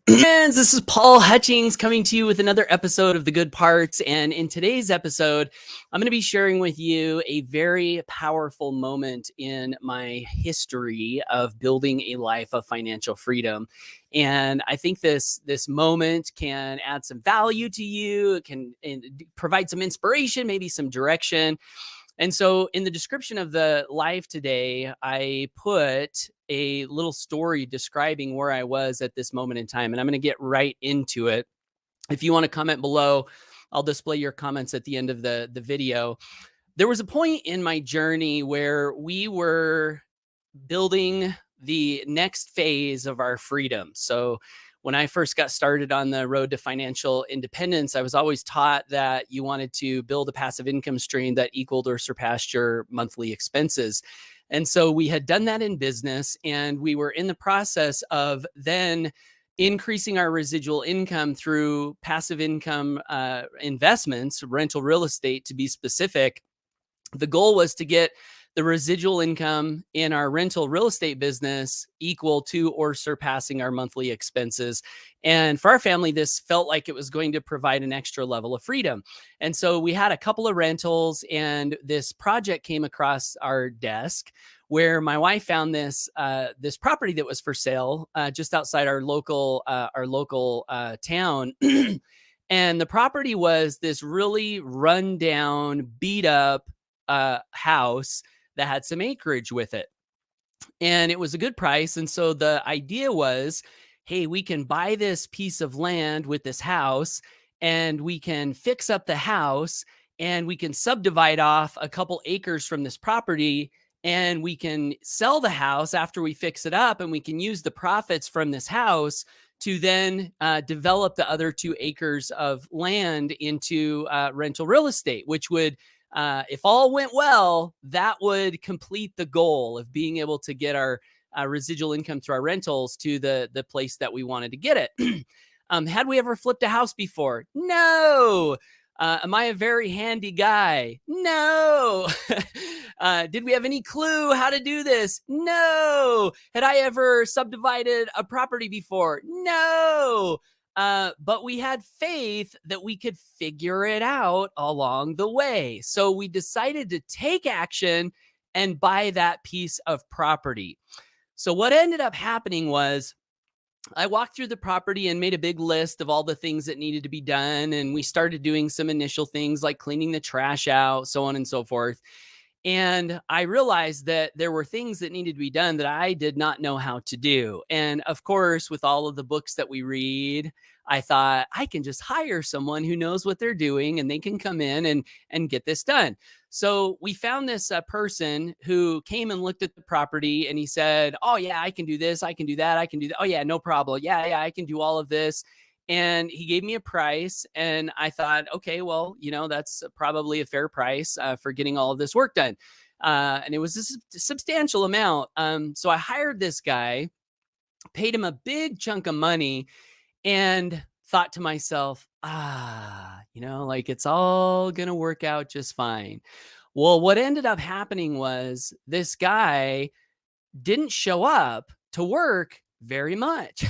Friends, this is Paul Hutchings coming to you with another episode of The Good Parts. And in today's episode, I'm going to be sharing with you a very powerful moment in my history of building a life of financial freedom. And I think this moment can add some value to you. It can provide some inspiration, maybe some direction. And so in the description of the live today, I put a little story describing where I was at this moment in time. And I'm going to get right into it. If you want to comment below, I'll display your comments at the end of the video. There was a point in my journey where we were building the next phase of our freedom. So when I first got started on the road to financial independence, I was always taught that you wanted to build a passive income stream that equaled or surpassed your monthly expenses. And so we had done that in business, and we were in the process of then increasing our residual income through passive income investments, rental real estate to be specific. The goal was to get the residual income in our rental real estate business equal to or surpassing our monthly expenses. And for our family, this felt like it was going to provide an extra level of freedom. And so we had a couple of rentals, and this project came across our desk where my wife found this property that was for sale just outside our local town. And the property was this really rundown, beat up house that had some acreage with it. And it was a good price. And so the idea was, hey, we can buy this piece of land with this house, and we can fix up the house, and we can subdivide off a couple acres from this property, and we can sell the house after we fix it up, and we can use the profits from this house to then develop the other 2 acres of land into rental real estate, which would if all went well, that would complete the goal of being able to get our residual income through our rentals to the place that we wanted to get it. Had we ever flipped a house before? No. Am I a very handy guy? No. Did we have any clue how to do this? No. Had I ever subdivided a property before? No. But we had faith that we could figure it out along the way. So we decided to take action and buy that piece of property. So what ended up happening was I walked through the property and made a big list of all the things that needed to be done. And we started doing some initial things like cleaning the trash out, so on and so forth. And I realized that there were things that needed to be done that I did not know how to do. And of course, with all of the books that we read, I thought I can just hire someone who knows what they're doing, and they can come in and get this done. So we found this person who came and looked at the property, and he said, "Oh yeah, I can do this. I can do that. I can do that. Oh yeah, no problem. Yeah, I can do all of this." And he gave me a price, and I thought, okay, well, that's probably a fair price for getting all of this work done. And it was a substantial amount. So I hired this guy, paid him a big chunk of money, and thought to myself, like it's all going to work out just fine. Well, what ended up happening was this guy didn't show up to work very much.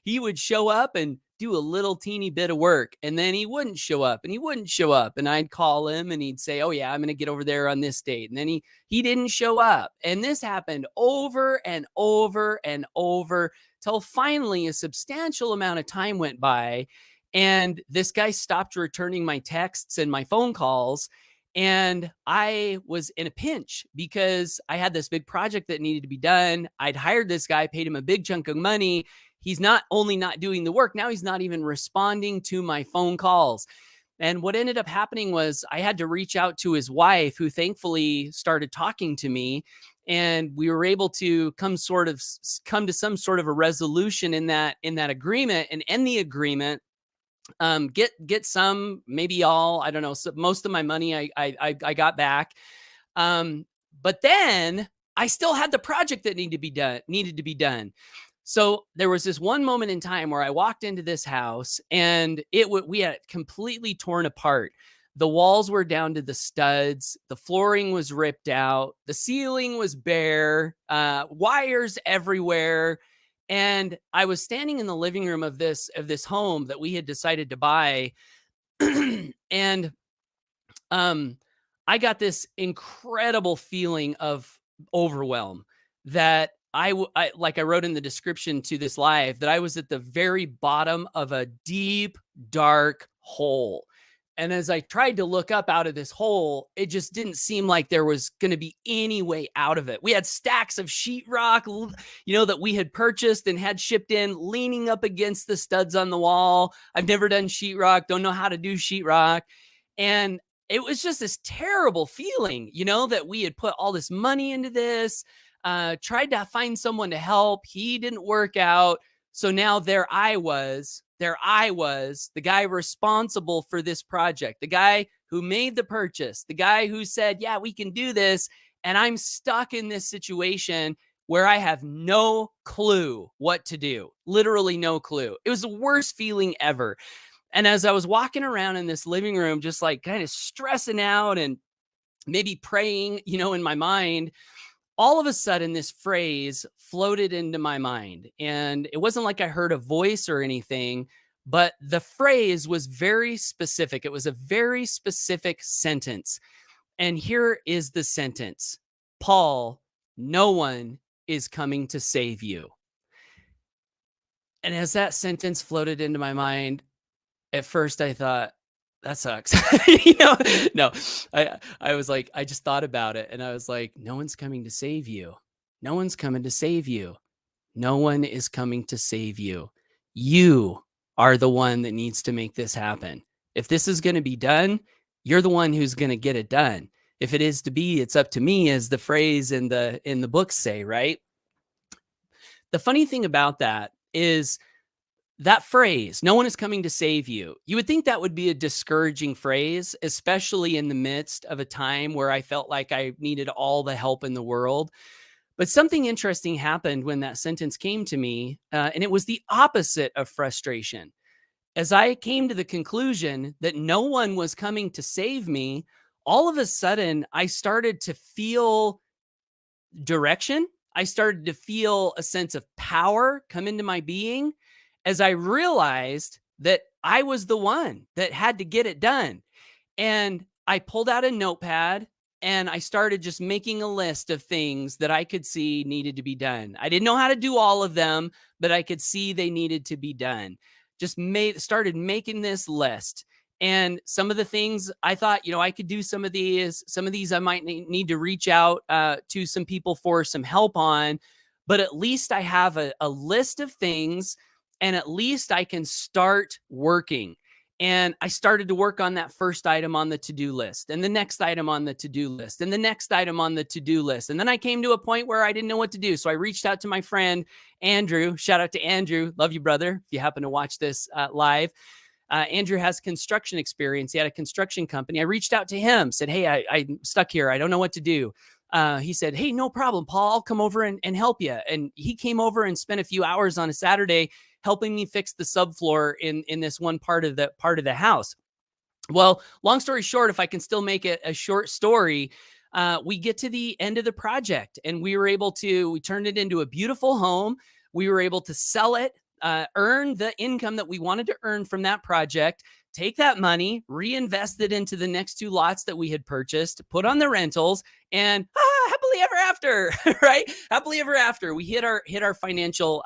He would show up and do a little teeny bit of work, and then he wouldn't show up, and he wouldn't show up, and I'd call him and he'd say, "Oh yeah, I'm going to get over there on this date." And then he didn't show up. And this happened over and over and over till finally a substantial amount of time went by, and this guy stopped returning my texts and my phone calls. And I was in a pinch because I had this big project that needed to be done. I'd hired this guy, paid him a big chunk of money. He's not only not doing the work, now he's not even responding to my phone calls. And what ended up happening was I had to reach out to his wife, who thankfully started talking to me. And we were able to come to some sort of a resolution in that agreement, and end the agreement. Get some, maybe all, I don't know. So most of my money I got back. But then I still had the project that needed to be done. So there was this one moment in time where I walked into this house, and we had it completely torn apart. The walls were down to the studs. The flooring was ripped out. The ceiling was bare. Wires everywhere. And I was standing in the living room of this home that we had decided to buy, and um, I got this incredible feeling of overwhelm that like I wrote in the description to this live, that I was at the very bottom of a deep, dark hole. And as I tried to look up out of this hole, it just didn't seem like there was going to be any way out of it. We had stacks of sheetrock, that we had purchased and had shipped in, leaning up against the studs on the wall. I've never done sheetrock, don't know how to do sheetrock. And it was just this terrible feeling, that we had put all this money into this, tried to find someone to help. He didn't work out. So now there I was, the guy responsible for this project, the guy who made the purchase, the guy who said, yeah, we can do this. And I'm stuck in this situation where I have no clue what to do. Literally no clue. It was the worst feeling ever. And as I was walking around in this living room, just like kind of stressing out and maybe praying, in my mind, all of a sudden this phrase floated into my mind. And it wasn't like I heard a voice or anything, but the phrase was very specific. It was a very specific sentence. And here is the sentence: Paul, no one is coming to save you. And as that sentence floated into my mind, at first I thought, that sucks. No, I was like, I just thought about it and I was like, no one's coming to save you. No one's coming to save you. No one is coming to save you. You are the one that needs to make this happen. If this is going to be done, you're the one who's going to get it done. If it is to be, it's up to me, as the phrase in the books say, right? The funny thing about that is, that phrase, no one is coming to save you, you would think that would be a discouraging phrase, especially in the midst of a time where I felt like I needed all the help in the world. But something interesting happened when that sentence came to me, and it was the opposite of frustration. As I came to the conclusion that no one was coming to save me, all of a sudden I started to feel direction. I started to feel a sense of power come into my being, as I realized that I was the one that had to get it done. And I pulled out a notepad and I started just making a list of things that I could see needed to be done. I didn't know how to do all of them, but I could see they needed to be done. Started making this list. And some of the things I thought, I could do some of these I might need to reach out to some people for some help on, but at least I have a list of things, and at least I can start working. And I started to work on that first item on the to-do list, and the next item on the to-do list, and the next item on the to-do list. And then I came to a point where I didn't know what to do. So I reached out to my friend, Andrew. Shout out to Andrew. Love you, brother. If you happen to watch this live. Andrew has construction experience. He had a construction company. I reached out to him, said, hey, I'm stuck here. I don't know what to do. He said, hey, no problem, Paul. I'll come over and help you. And he came over and spent a few hours on a Saturday helping me fix the subfloor in this one part of the house. Well, long story short, if I can still make it a short story, we get to the end of the project and we turned it into a beautiful home. We were able to sell it, earn the income that we wanted to earn from that project, take that money, reinvest it into the next two lots that we had purchased, put on the rentals, and happily ever after, right? Happily ever after. We hit our financial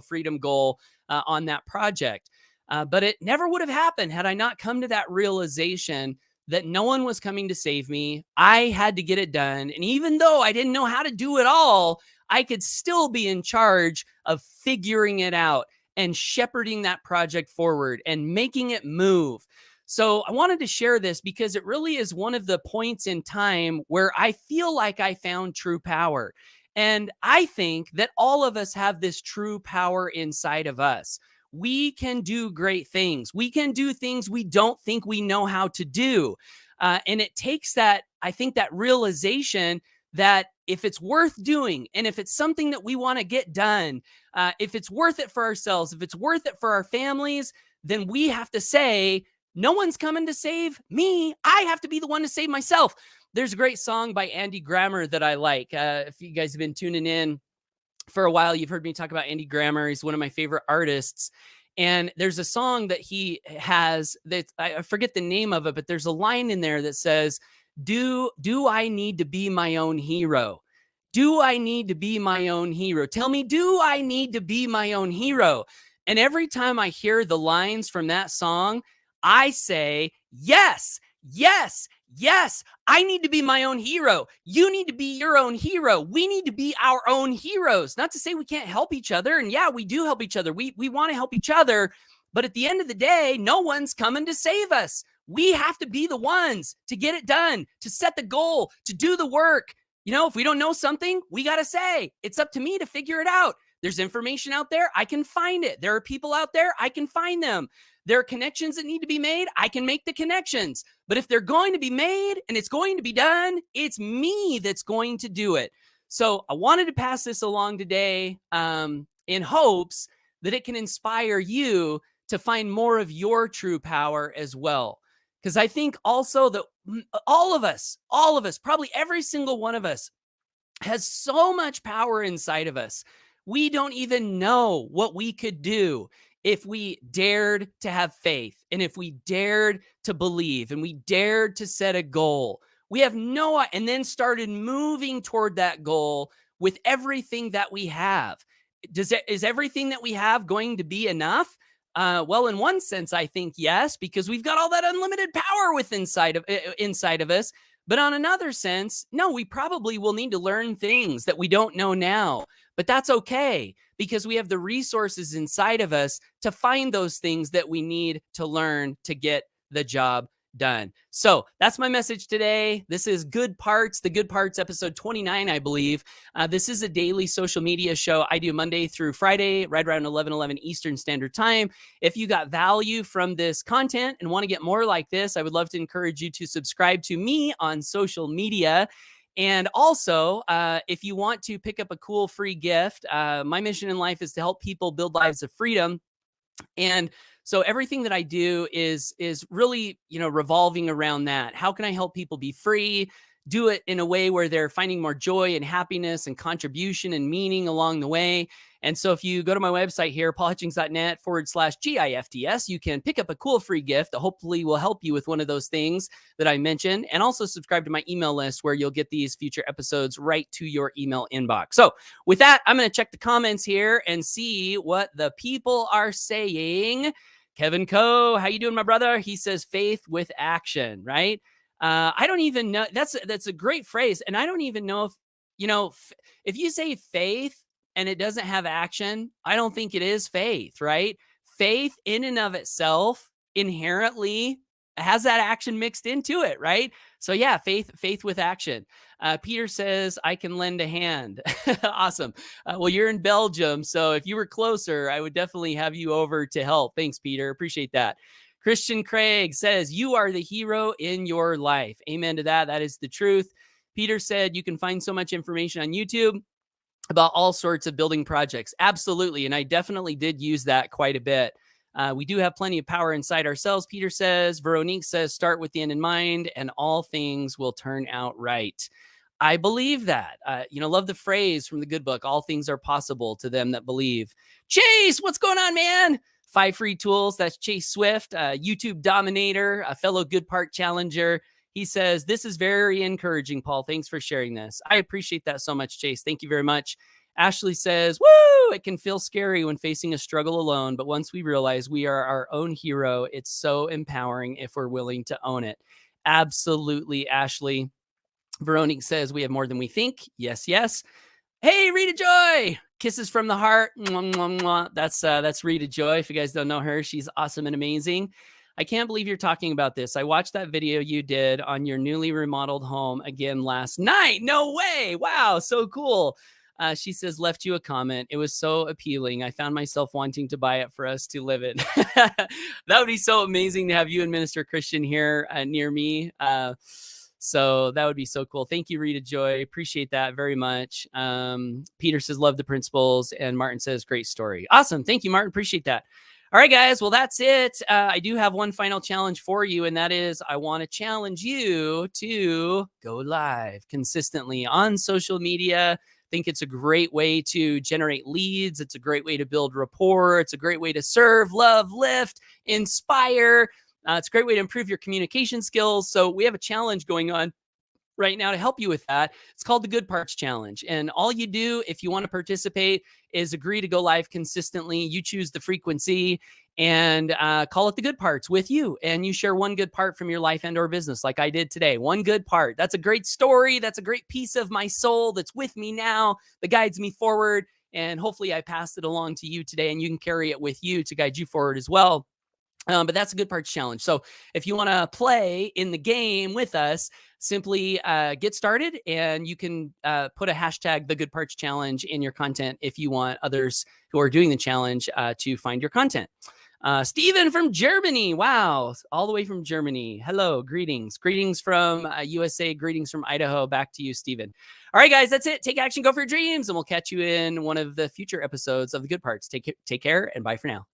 freedom goal on that project. But it never would have happened had I not come to that realization that no one was coming to save me. I had to get it done. And even though I didn't know how to do it all, I could still be in charge of figuring it out and shepherding that project forward and making it move. So I wanted to share this because it really is one of the points in time where I feel like I found true power. And I think that all of us have this true power inside of us. We can do great things. We can do things we don't think we know how to do. And it takes that, I think, that realization that if it's worth doing and if it's something that we want to get done, if it's worth it for ourselves, if it's worth it for our families, then we have to say, no one's coming to save me. I have to be the one to save myself. There's a great song by Andy Grammer that I like. If you guys have been tuning in for a while, you've heard me talk about Andy Grammer. He's one of my favorite artists. And there's a song that he has that I forget the name of it, but there's a line in there that says, do I need to be my own hero? Do I need to be my own hero? Tell me, do I need to be my own hero? And every time I hear the lines from that song, I say, yes, yes, yes, I need to be my own hero. You need to be your own hero. We need to be our own heroes. Not to say we can't help each other. And yeah, we do help each other. We want to help each other. But at the end of the day, no one's coming to save us. We have to be the ones to get it done, to set the goal, to do the work. You know, if we don't know something, we got to say, it's up to me to figure it out. There's information out there. I can find it. There are people out there. I can find them. There are connections that need to be made. I can make the connections. But if they're going to be made and it's going to be done, it's me that's going to do it. So I wanted to pass this along today in hopes that it can inspire you to find more of your true power as well. Because I think also that all of us, probably every single one of us has so much power inside of us. We don't even know what we could do if we dared to have faith and if we dared to believe and we dared to set a goal. We have and then started moving toward that goal with everything that we have. Is everything that we have going to be enough? Well, in one sense, I think yes, because we've got all that unlimited power inside of us. But on another sense, no, we probably will need to learn things that we don't know now. But that's okay, because we have the resources inside of us to find those things that we need to learn to get the job done. So that's my message today. This is Good Parts, the Good Parts episode 29, I believe. This is a daily social media show I do Monday through Friday, right around 11:11 Eastern Standard Time. If you got value from this content and want to get more like this, I would love to encourage you to subscribe to me on social media. And also, if you want to pick up a cool free gift, my mission in life is to help people build lives of freedom. And so everything that I do is really, revolving around that. How can I help people be free? Do it in a way where they're finding more joy and happiness and contribution and meaning along the way. And so if you go to my website here, paulhutchings.net/GIFTS, you can pick up a cool free gift that hopefully will help you with one of those things that I mentioned. And also subscribe to my email list where you'll get these future episodes right to your email inbox. So with that, I'm going to check the comments here and see what the people are saying. Kevin Coe, how you doing, my brother? He says faith with action, right? I don't even know. That's a great phrase. And I don't even know if you say faith and it doesn't have action, I don't think it is faith, right? Faith in and of itself inherently has that action mixed into it, right? So yeah, faith with action. Peter says, I can lend a hand. Awesome. Well, you're in Belgium, so if you were closer, I would definitely have you over to help. Thanks, Peter. Appreciate that. Christian Craig says, you are the hero in your life. Amen to that. That is the truth. Peter said, you can find so much information on YouTube about all sorts of building projects. Absolutely. And I definitely did use that quite a bit. We do have plenty of power inside ourselves, Peter says. Veronique says, start with the end in mind and all things will turn out right. I believe that. Love the phrase from the good book, all things are possible to them that believe. Chase, what's going on, man? 5 free tools. That's Chase Swift, YouTube Dominator, a fellow Good Part Challenger. He says, this is very encouraging, Paul. Thanks for sharing this. I appreciate that so much, Chase. Thank you very much. Ashley says, woo, it can feel scary when facing a struggle alone, but once we realize we are our own hero, it's so empowering if we're willing to own it. Absolutely, Ashley. Veronique says, we have more than we think. Yes, yes. Hey, Rita Joy. Kisses from the heart. Mwah, mwah, mwah. That's Rita Joy. If you guys don't know her, she's awesome and amazing. I can't believe you're talking about this. I watched that video you did on your newly remodeled home again last night. No way. Wow. So cool. She says, left you a comment. It was so appealing. I found myself wanting to buy it for us to live in. That would be so amazing to have you and Minister Christian here near me. So that would be so cool. Thank you, Rita Joy. Appreciate that very much. Peter says, love the principles. And Martin says, great story. Awesome. Thank you, Martin. Appreciate that. All right, guys. Well, that's it. I do have one final challenge for you, and that is I want to challenge you to go live consistently on social media, think it's a great way to generate leads. It's a great way to build rapport. It's a great way to serve, love, lift, inspire. It's a great way to improve your communication skills. So we have a challenge going on right now to help you with that. It's called the Good Parts Challenge. And all you do if you want to participate is agree to go live consistently. You choose the frequency and call it the good parts with you. And you share one good part from your life and or business like I did today. One good part. That's a great story. That's a great piece of my soul that's with me now, that guides me forward. And hopefully I passed it along to you today and you can carry it with you to guide you forward as well. But that's a good parts challenge. So if you want to play in the game with us, simply get started and you can put a hashtag the good parts challenge in your content if you want others who are doing the challenge to find your content. Stephen from Germany. Wow. All the way from Germany. Hello. Greetings. Greetings from USA. Greetings from Idaho. Back to you, Stephen. All right, guys, that's it. Take action. Go for your dreams. And we'll catch you in one of the future episodes of The Good Parts. Take care and bye for now.